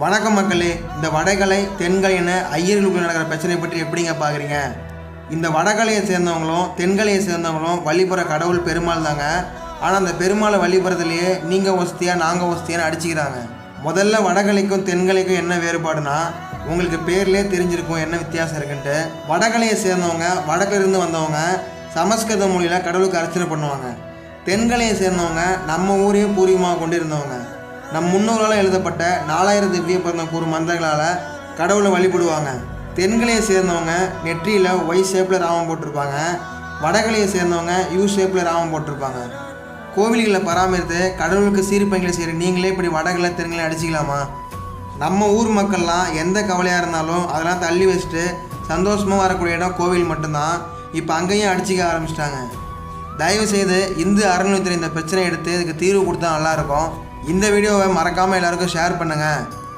வணக்கம் மக்களே. இந்த வடகலை தென்கலை என ஐயர்களுக்குள்ள நடக்கிற பிரச்சனை பற்றி எப்படிங்க பார்க்குறீங்க? இந்த வடகலையை சேர்ந்தவங்களும் தென்கலையை சேர்ந்தவங்களும் வழிபடுற கடவுள் பெருமாள் தாங்க. ஆனால் அந்த பெருமாளை வழிபடுறதுலையே நீங்கள் ஒஸ்தியா நாங்கள் ஒஸ்தியான்னு அடிச்சுக்கிறாங்க. முதல்ல வடகலைக்கும் தென்கலைக்கும் என்ன வேறுபாடுனா உங்களுக்கு பேர்லேயே தெரிஞ்சிருக்கும் என்ன வித்தியாசம் இருக்குன்ட்டு. வடகலையை சேர்ந்தவங்க வடக்கிலிருந்து வந்தவங்க சமஸ்கிருத மொழியில் கடவுளுக்கு அர்ச்சனை பண்ணுவாங்க. தென்கலையை சேர்ந்தவங்க நம்ம ஊரையே பூர்வீகமாக கொண்டு இருந்தவங்க. நம் முன்னோர்களால் எழுதப்பட்ட 4000 திவ்ய பந்தம் கூறும் மந்திரங்களால் கடவுளை வழிபடுவாங்க. தென்கலையை சேர்ந்தவங்க நெற்றியில் ஒய் ஷேப்பில் ராமம் போட்டிருப்பாங்க. வடகலையை சேர்ந்தவங்க யூ ஷேப்பில் ராமம் போட்டிருப்பாங்க. கோவில்களை பராமரித்து கடவுளுக்கு சீர்பணிகளை செய்கிற நீங்களே இப்படி வடகலை தென்கலை அடிச்சிக்கலாமா? நம்ம ஊர் மக்கள்லாம் எந்த கவலையாக இருந்தாலும் அதெல்லாம் தள்ளி வச்சுட்டு சந்தோஷமாக வரக்கூடிய இடம் கோவில் மட்டும்தான். இப்போ அங்கேயும் அடிச்சிக்க ஆரம்பிச்சிட்டாங்க. தயவுசெய்து இந்து அறநிலையத்துறை இந்த பிரச்சனையை எடுத்து இதுக்கு தீர்வு கொடுத்தா நல்லாயிருக்கும். இந்த வீடியோவை மறக்காமல் எல்லாருக்கும் ஷேர் பண்ணுங்கள்.